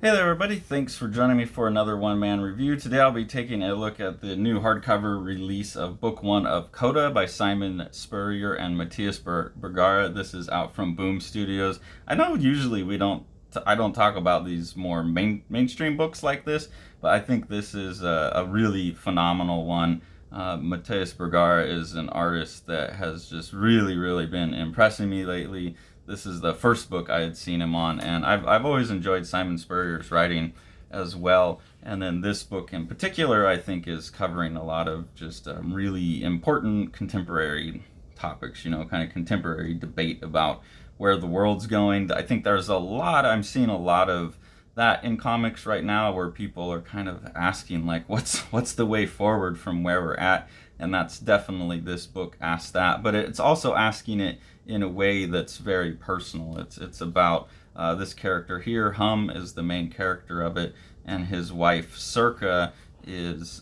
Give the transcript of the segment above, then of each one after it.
Hey there, everybody. Thanks for joining me for another one-man review. Today I'll be taking a look at the new hardcover release of Book 1 of Coda by Simon Spurrier and Matthias Bergara. This is out from Boom Studios. I know usually I don't talk about these more mainstream books like this, but I think this is a really phenomenal one. Matthias Bergara is an artist that has just really been impressing me lately. This is the first book I had seen him on, and I've always enjoyed Simon Spurrier's writing as well. And then this book in particular, I think, is covering a lot of just really important contemporary topics, kind of contemporary debate about where the world's going. I think I'm seeing a lot of that in comics right now where people are kind of asking like what's the way forward from where we're at, and that's definitely this book asks that, but it's also asking it in a way that's very personal. It's about this character here. Hum is the main character of it, and his wife Circa is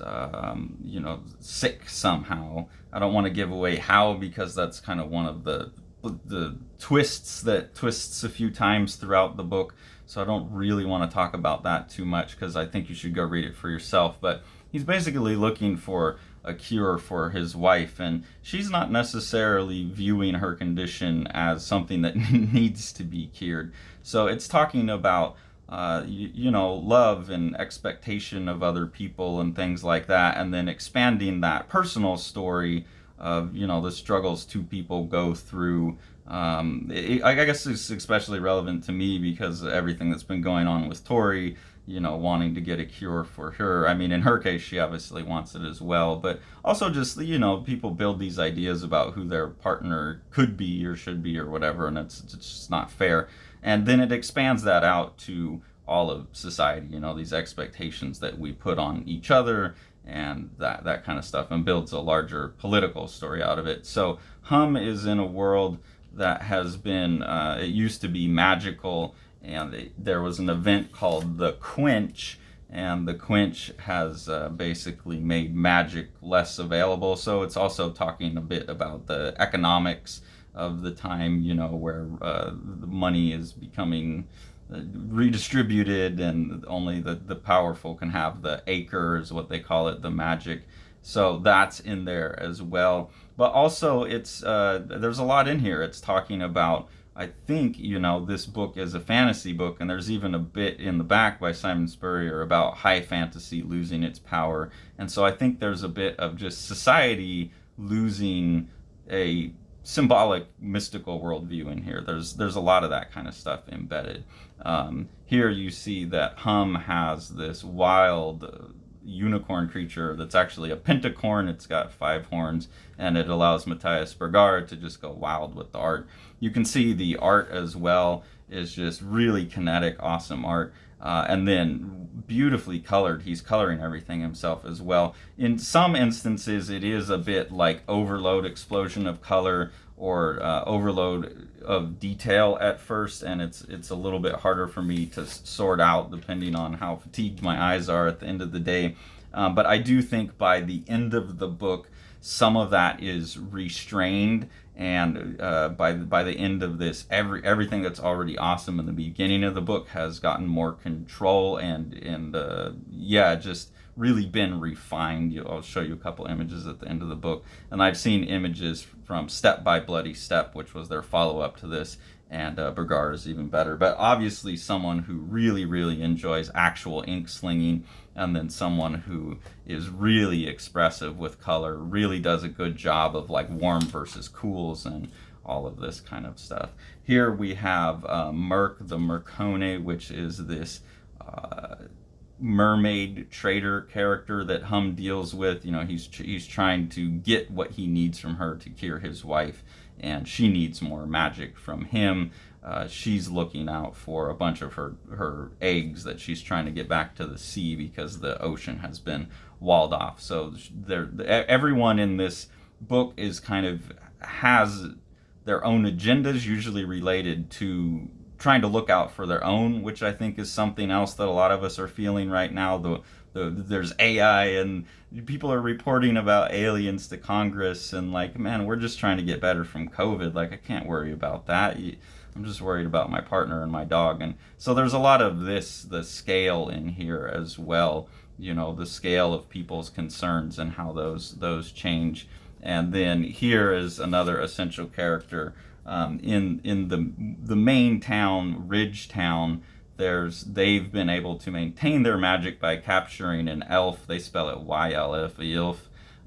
sick somehow. I don't want to give away how, because that's kind of one of the twists that twists a few times throughout the book, so I don't really want to talk about that too much because I think you should go read it for yourself. But he's basically looking for a cure for his wife, and she's not necessarily viewing her condition as something that needs to be cured. So it's talking about love and expectation of other people and things like that, and then expanding that personal story of the struggles two people go through. I guess it's especially relevant to me because of everything that's been going on with Tori, wanting to get a cure for her. I mean, in her case, she obviously wants it as well, but also just, people build these ideas about who their partner could be or should be or whatever, and it's just not fair. And then it expands that out to all of society, these expectations that we put on each other and that kind of stuff, and builds a larger political story out of it. So Hum is in a world that has been, it used to be magical, and there was an event called the Quench, and the Quench has basically made magic less available. So it's also talking a bit about the economics of the time, where the money is becoming redistributed, and only the powerful can have the acre, is what they call it, the magic. So that's in there as well. But also it's there's a lot in here. It's talking about, I think, this book is a fantasy book, and there's even a bit in the back by Simon Spurrier about high fantasy losing its power. And so I think there's a bit of just society losing a symbolic mystical worldview in here. There's a lot of that kind of stuff embedded. Here you see that Hum has this wild unicorn creature that's actually a pentacorn. It's got 5 horns, and it allows Matthias Bergara to just go wild with the art. You can see the art as well is just really kinetic, awesome art. And then beautifully colored. He's coloring everything himself as well. In some instances, it is a bit like overload, explosion of color, or overload of detail at first, and it's a little bit harder for me to sort out depending on how fatigued my eyes are at the end of the day. But I do think by the end of the book, some of that is restrained, and by the end of this, everything that's already awesome in the beginning of the book has gotten more control, and just really been refined. I'll show you a couple images at the end of the book, and I've seen images from Step by Bloody Step, which was their follow-up to this, and Bergara is even better. But obviously someone who really enjoys actual ink slinging, and then someone who is really expressive with color, really does a good job of like warm versus cools and all of this kind of stuff. Here we have Merc the Mercone, which is this mermaid trader character that Hum deals with. He's trying to get what he needs from her to cure his wife, and she needs more magic from him. She's looking out for a bunch of her eggs that she's trying to get back to the sea because the ocean has been walled off. So everyone in this book is kind of has their own agendas, usually related to trying to look out for their own, which I think is something else that a lot of us are feeling right now. The there's AI and people are reporting about aliens to Congress, and like, man, we're just trying to get better from COVID. Like, I can't worry about that. I'm just worried about my partner and my dog. And so there's a lot of the scale in here as well, the scale of people's concerns and how those change. And then here is another essential character, in the main town, Ridge Town. They've been able to maintain their magic by capturing an elf. They spell it YLF,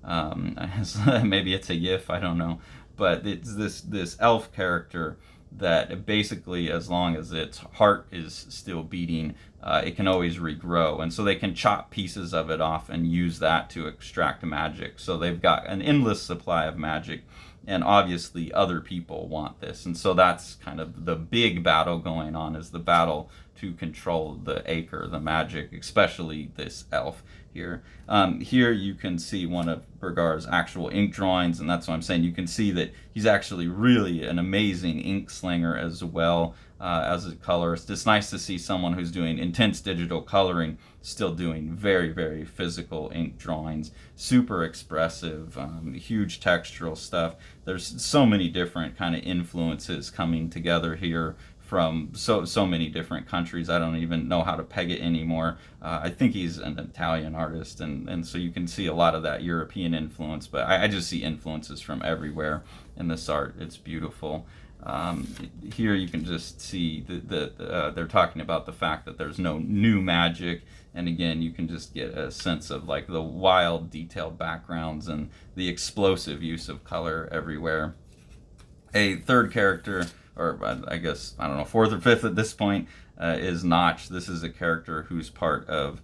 Ylf. Maybe it's a Yif, I don't know, but it's this elf character that basically, as long as its heart is still beating, it can always regrow. And so they can chop pieces of it off and use that to extract magic. So they've got an endless supply of magic. And obviously other people want this. And so that's kind of the big battle going on, is the battle to control the acre, the magic, especially this elf here. Here you can see one of Bergara's actual ink drawings, and that's what I'm saying. You can see that he's actually really an amazing ink slinger as well, as a colorist. It's nice to see someone who's doing intense digital coloring still doing very, very physical ink drawings. Super expressive, huge textural stuff. There's so many different kind of influences coming together here from so many different countries. I don't even know how to peg it anymore. I think he's an Italian artist, and so you can see a lot of that European influence, but I just see influences from everywhere in this art. It's beautiful. Here you can just see they're talking about the fact that there's no new magic, and again you can just get a sense of like the wild detailed backgrounds and the explosive use of color everywhere. A third character, or I guess, I don't know, fourth or fifth at this point, is Notch. This is a character who's part of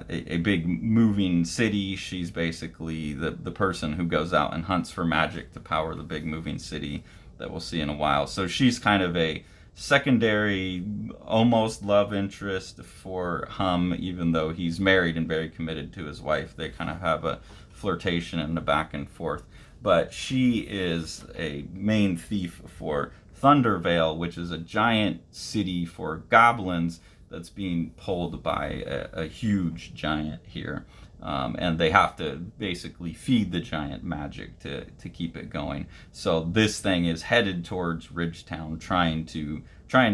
a big moving city. She's basically the person who goes out and hunts for magic to power the big moving city that we'll see in a while. So she's kind of a secondary, almost love interest for Hum, even though he's married and very committed to his wife. They kind of have a flirtation and a back and forth. But she is a main thief for Thundervale, which is a giant city for goblins that's being pulled by a huge giant here. And they have to basically feed the giant magic to keep it going. So this thing is headed towards Ridgetown, trying to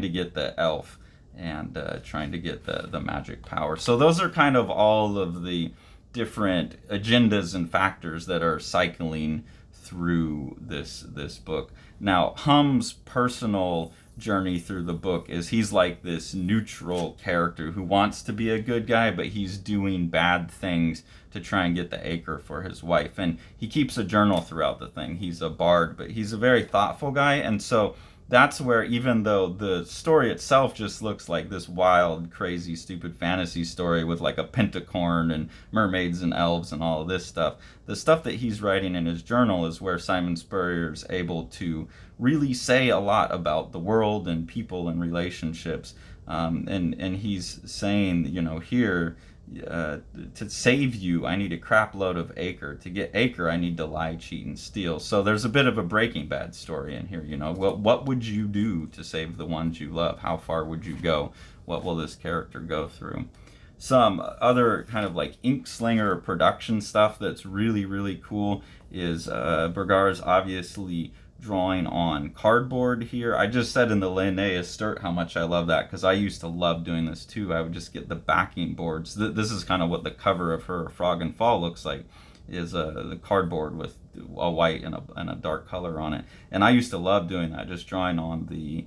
get the elf and trying to get the magic power. So those are kind of all of the different agendas and factors that are cycling through this book. Now, Hum's personal journey through the book is he's like this neutral character who wants to be a good guy, but he's doing bad things to try and get the acre for his wife. And he keeps a journal throughout the thing. He's a bard, but he's a very thoughtful guy. And so that's where, even though the story itself just looks like this wild, crazy, stupid fantasy story with like a pentacorn and mermaids and elves and all of this stuff, the stuff that he's writing in his journal is where Simon Spurrier is able to really say a lot about the world and people and relationships. And he's saying, here, to save you, I need a crap load of acre. To get acre, I need to lie, cheat, and steal. So there's a bit of a Breaking Bad story in here. What would you do to save the ones you love? How far would you go? What will this character go through? Some other kind of like ink slinger production stuff that's really, really cool is Bergara's obviously drawing on cardboard here. I just said in the Linnaeus Sturt how much I love that, because I used to love doing this too. I would just get the backing boards. This is kind of what the cover of her Frog and Fall looks like, is the cardboard with a white and a dark color on it. And I used to love doing that, just drawing on the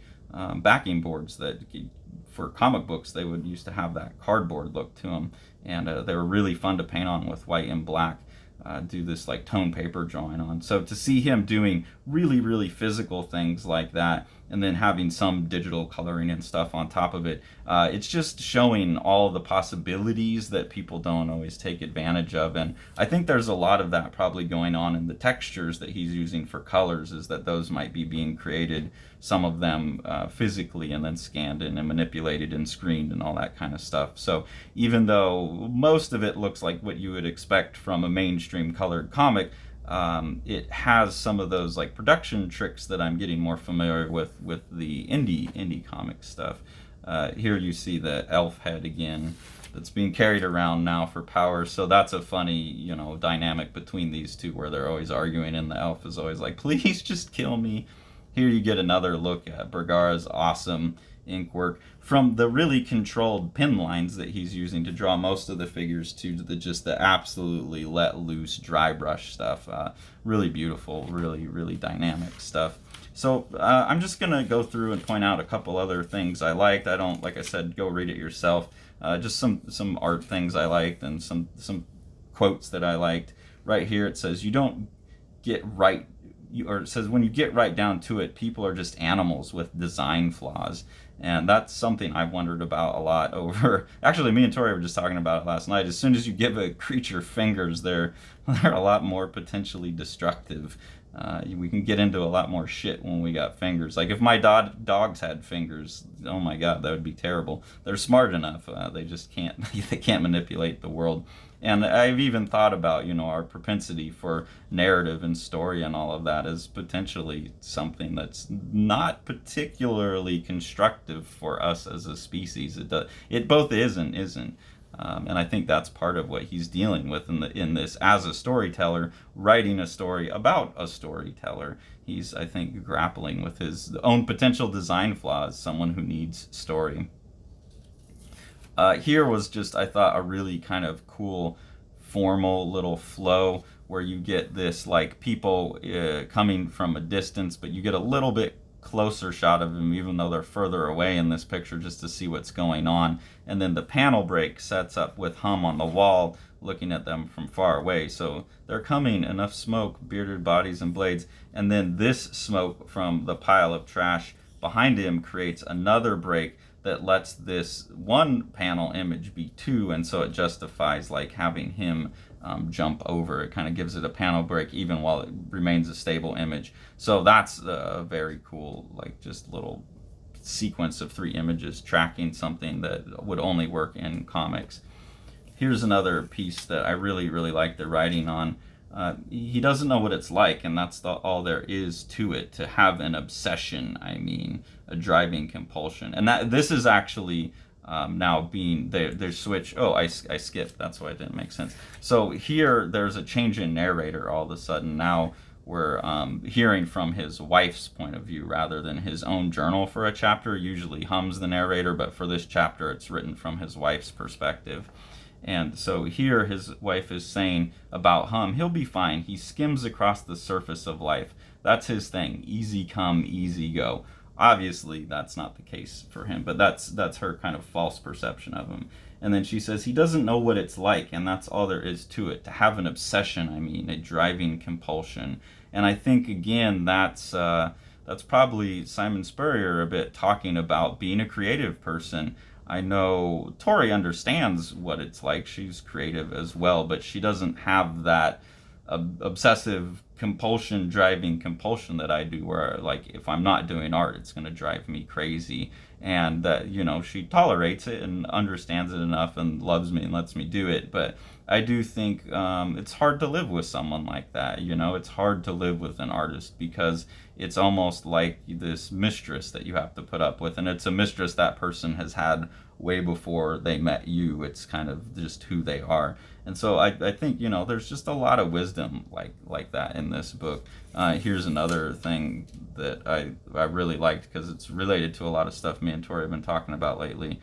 backing boards that for comic books they would used to have that cardboard look to them, and they were really fun to paint on with white and black. Do this like tone paper drawing on. So to see him doing really, really physical things like that, and then having some digital coloring and stuff on top of it, it's just showing all the possibilities that people don't always take advantage of. And I think there's a lot of that probably going on in the textures that he's using for colors, is that those might be being created, some of them physically, and then scanned in and manipulated and screened and all that kind of stuff. So even though most of it looks like what you would expect from a mainstream colored comic, it has some of those like production tricks that I'm getting more familiar with the indie comic stuff. Here you see the elf head again that's being carried around now for power. So that's a funny, dynamic between these two where they're always arguing, and the elf is always like, please just kill me. Here you get another look at Bergara's awesome ink work from the really controlled pen lines that he's using to draw most of the figures to the absolutely let loose dry brush stuff. Really beautiful, really, really dynamic stuff. So I'm just going to go through and point out a couple other things I liked. I don't, like I said, go read it yourself. Just some art things I liked and some quotes that I liked. Right here it says, you don't get right, or it says, when you get right down to it, people are just animals with design flaws. And that's something I've wondered about a lot over. Actually, me and Tori were just talking about it last night. As soon as you give a creature fingers, they're a lot more potentially destructive. We can get into a lot more shit when we got fingers. Like if my dogs had fingers, oh my god, that would be terrible. They're smart enough. They just can't. They can't manipulate the world. And I've even thought about, our propensity for narrative and story and all of that as potentially something that's not particularly constructive for us as a species. It both is and isn't. And I think that's part of what he's dealing with in this as a storyteller, writing a story about a storyteller. He's, I think, grappling with his own potential design flaws, someone who needs story. Here was just, I thought, a really kind of cool, formal little flow where you get this, like, people coming from a distance, but you get a little bit closer shot of them, even though they're further away in this picture, just to see what's going on. And then the panel break sets up with Hum on the wall, looking at them from far away. So they're coming, enough smoke, bearded bodies and blades. And then this smoke from the pile of trash behind him creates another break that lets this one panel image be two, and so it justifies like having him jump over. It kind of gives it a panel break even while it remains a stable image. So that's a very cool, like, just little sequence of 3 images tracking something that would only work in comics. Here's another piece that I really, really like the writing on. He doesn't know what it's like, and that's all there is to it, to have an obsession, a driving compulsion. And this is actually now being, their switch, I skipped, that's why it didn't make sense. So here, there's a change in narrator all of a sudden. Now we're hearing from his wife's point of view rather than his own journal for a chapter. Usually Hum's the narrator, but for this chapter, it's written from his wife's perspective. And so here his wife is saying about Hum, he'll be fine. He skims across the surface of life. That's his thing. Easy come, easy go. Obviously, that's not the case for him, but that's her kind of false perception of him. And then she says he doesn't know what it's like, and that's all there is to it. To have an obsession, a driving compulsion. And I think, again, that's probably Simon Spurrier a bit talking about being a creative person. I know Tori understands what it's like. She's creative as well, but she doesn't have that obsessive compulsion, driving compulsion that I do, where, like, if I'm not doing art, it's going to drive me crazy. And that, she tolerates it and understands it enough and loves me and lets me do it. But I do think it's hard to live with someone like that. It's hard to live with an artist because it's almost like this mistress that you have to put up with. And it's a mistress that person has had way before they met you. It's kind of just who they are. And so I think, there's just a lot of wisdom like that in this book. Here's another thing that I really liked because it's related to a lot of stuff me and Tori have been talking about lately.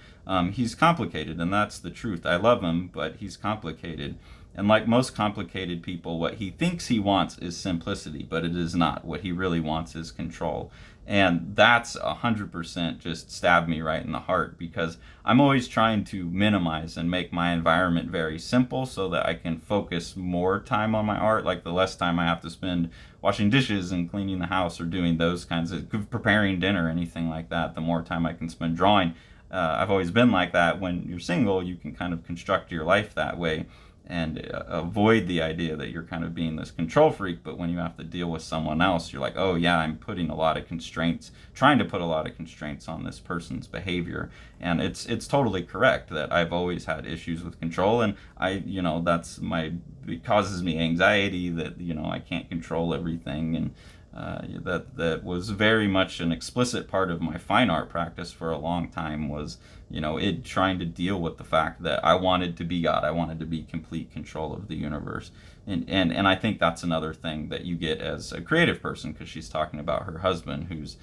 He's complicated, and that's the truth. I love him, but he's complicated. And like most complicated people, what he thinks he wants is simplicity, but it is not. What he really wants is control. And that's 100% just stabbed me right in the heart because I'm always trying to minimize and make my environment very simple so that I can focus more time on my art. Like the less time I have to spend washing dishes and cleaning the house or doing those kinds of preparing dinner, anything like that, the more time I can spend drawing. I've always been like that. When you're single, you can kind of construct your life that way and avoid the idea that you're kind of being this control freak. But when you have to deal with someone else, you're like, oh yeah, I'm putting a lot of constraints, trying to put a lot of constraints on this person's behavior. And it's totally correct that I've always had issues with control, and it causes me anxiety that, I can't control everything. And that was very much an explicit part of my fine art practice for a long time, was, it trying to deal with the fact that I wanted to be God. I wanted to be complete control of the universe. And I think that's another thing that you get as a creative person, because she's talking about her husband who's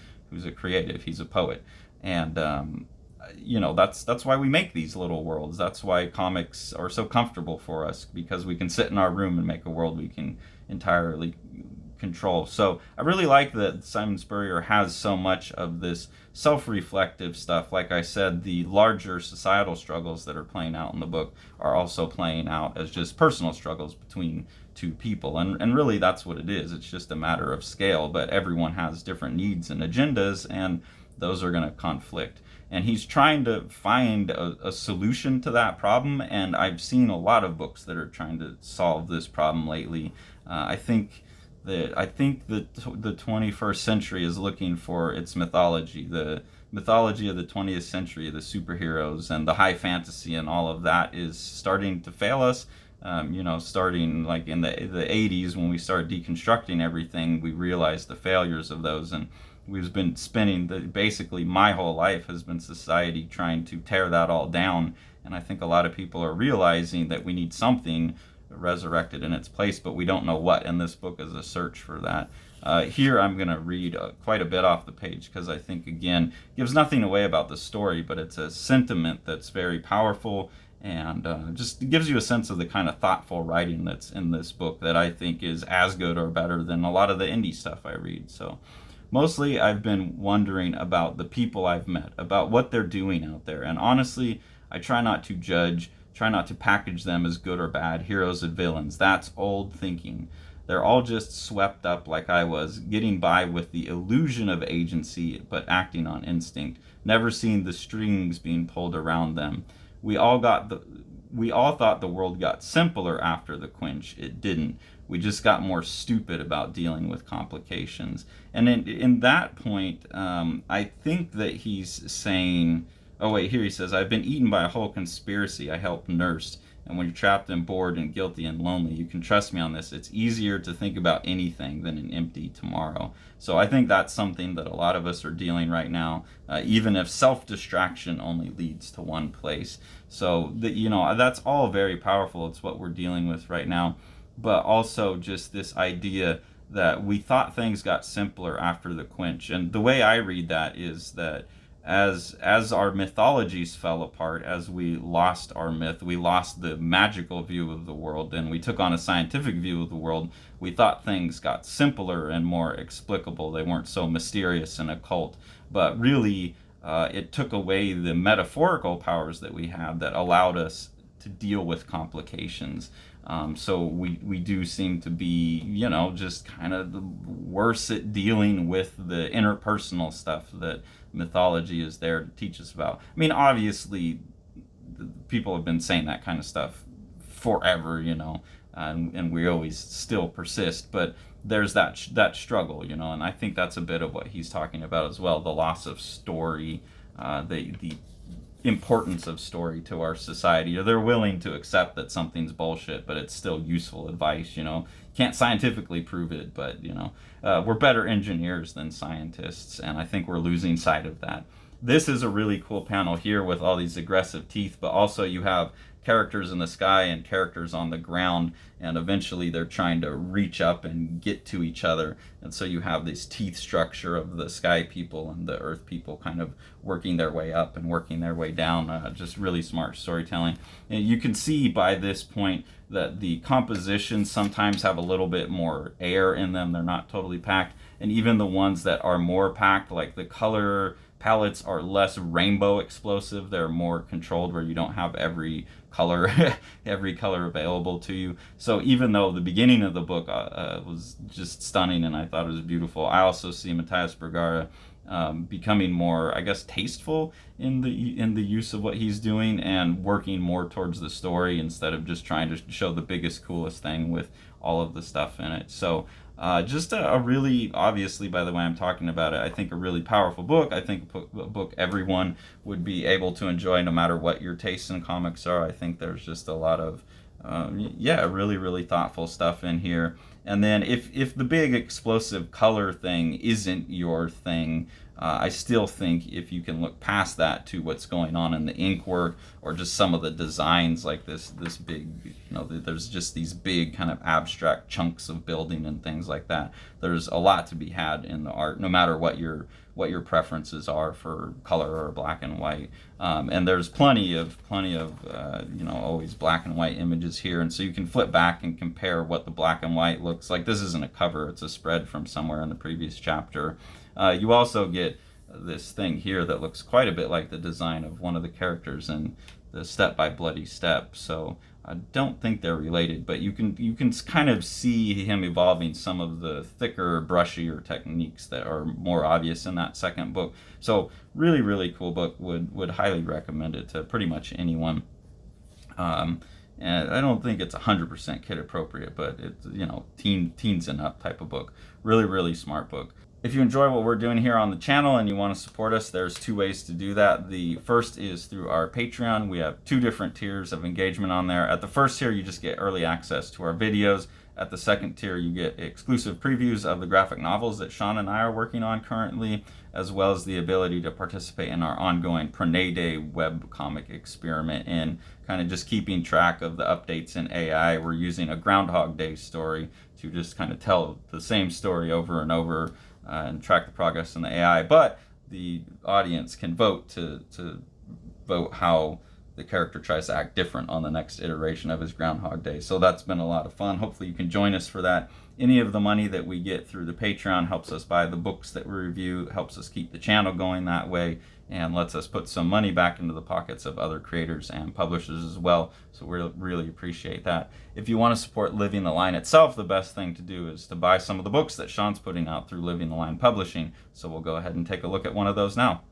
a creative. He's a poet. And that's why we make these little worlds. That's why comics are so comfortable for us, because we can sit in our room and make a world we can entirely control. So I really like that Simon Spurrier has so much of this self-reflective stuff. Like I said, the larger societal struggles that are playing out in the book are also playing out as just personal struggles between two people. And really that's what it is. It's just a matter of scale, but everyone has different needs and agendas, and those are going to conflict. And he's trying to find a solution to that problem, and I've seen a lot of books that are trying to solve this problem lately. I think that the 21st century is looking for its mythology, the mythology of the 20th century, the superheroes and the high fantasy and all of that is starting to fail us. Starting like in the 80s, when we started deconstructing everything, we realized the failures of those, and we've been spending basically my whole life has been society trying to tear that all down. And I think a lot of people are realizing that we need something resurrected in its place, but we don't know what, and this book is a search for that. Here I'm going to read quite a bit off the page, because I think, again, gives nothing away about the story, but it's a sentiment that's very powerful, and just gives you a sense of the kind of thoughtful writing that's in this book that I think is as good or better than a lot of the indie stuff I read. So mostly I've been wondering about the people I've met, about what they're doing out there, and honestly, I try not to judge, try not to package them as good or bad, heroes and villains. That's old thinking. They're all just swept up like I was, getting by with the illusion of agency, but acting on instinct, never seeing the strings being pulled around them. We all thought the world got simpler after the quench. It didn't. We just got more stupid about dealing with complications. And in that point, I think that he's saying, oh wait, here he says, I've been eaten by a whole conspiracy I helped nurse. And when you're trapped and bored and guilty and lonely, you can trust me on this. It's easier to think about anything than an empty tomorrow. So I think that's something that a lot of us are dealing right now, even if self-distraction only leads to one place. So that's all very powerful. It's what we're dealing with right now. But also just this idea that we thought things got simpler after the quench. And the way I read that is that as our mythologies fell apart, as we lost our myth, we lost the magical view of the world, and we took on a scientific view of the world, we thought things got simpler and more explicable. They weren't so mysterious and occult. But really, it took away the metaphorical powers that we had that allowed us to deal with complications. So we do seem to be, just kind of worse at dealing with the interpersonal stuff that mythology is there to teach us about. I mean, obviously, people have been saying that kind of stuff forever, and we always still persist, but there's that struggle, and I think that's a bit of what he's talking about as well, the loss of story, the importance of story to our society. They're willing to accept that something's bullshit, but it's still useful advice. Can't scientifically prove it, but we're better engineers than scientists, and I think we're losing sight of that. This is a really cool panel here with all these aggressive teeth, but also you have characters in the sky and characters on the ground, and eventually they're trying to reach up and get to each other, and so you have this teeth structure of the sky people and the earth people kind of working their way up and working their way down. Just really smart storytelling. And you can see by this point that the compositions sometimes have a little bit more air in them. They're not totally packed, and even the ones that are more packed, like the color palettes, are less rainbow explosive. They're more controlled, where you don't have every color available to you. So even though the beginning of the book was just stunning and I thought it was beautiful, I also see Matthias Bergara becoming more, I guess, tasteful in the use of what he's doing, and working more towards the story instead of just trying to show the biggest, coolest thing with all of the stuff in it. So just a really, obviously, by the way I'm talking about it, I think a really powerful book. I think a book everyone would be able to enjoy, no matter what your tastes in comics are. I think there's just a lot of really, really thoughtful stuff in here. And then if the big explosive color thing isn't your thing, I still think if you can look past that to what's going on in the ink work, or just some of the designs, like this big, there's just these big kind of abstract chunks of building and things like that. There's a lot to be had in the art, no matter what your preferences are for color or black and white. And there's plenty of always black and white images here, and so you can flip back and compare what the black and white looks like. This isn't a cover, it's a spread from somewhere in the previous chapter. You also get this thing here that looks quite a bit like the design of one of the characters in the Step by Bloody Step. So I don't think they're related, but you can kind of see him evolving some of the thicker, brushier techniques that are more obvious in that second book. So really, really cool book. Would highly recommend it to pretty much anyone. And I don't think it's 100% kid appropriate, but it's teens and up type of book. Really, really smart book. If you enjoy what we're doing here on the channel and you want to support us, there's two ways to do that. The first is through our Patreon. We have 2 different tiers of engagement on there. At the first tier, you just get early access to our videos. At the second tier, you get exclusive previews of the graphic novels that Sean and I are working on currently, as well as the ability to participate in our ongoing Prenade webcomic experiment in kind of just keeping track of the updates in AI. We're using a Groundhog Day story to just kind of tell the same story over and over and track the progress in the AI, but the audience can vote to vote how the character tries to act different on the next iteration of his Groundhog Day. So that's been a lot of fun. Hopefully you can join us for that. Any of the money that we get through the Patreon helps us buy the books that we review, helps us keep the channel going that way, and lets us put some money back into the pockets of other creators and publishers as well. So we really appreciate that. If you want to support Living the Line itself, the best thing to do is to buy some of the books that Sean's putting out through Living the Line Publishing. So we'll go ahead and take a look at one of those now.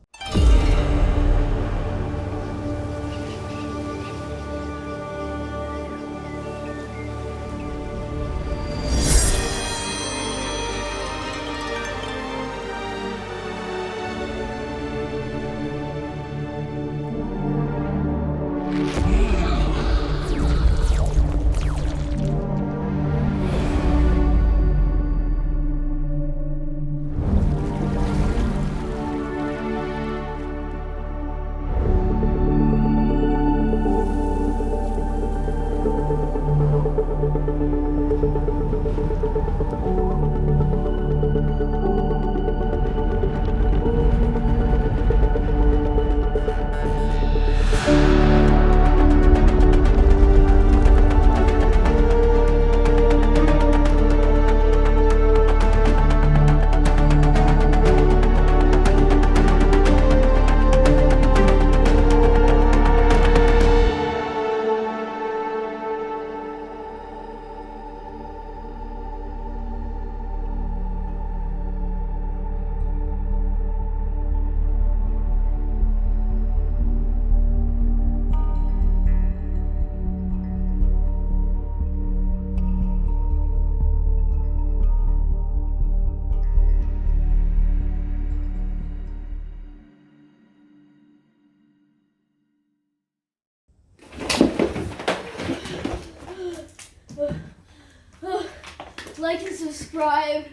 Like and subscribe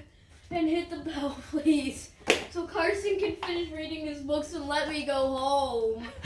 and hit the bell, please, so Carson can finish reading his books and let me go home.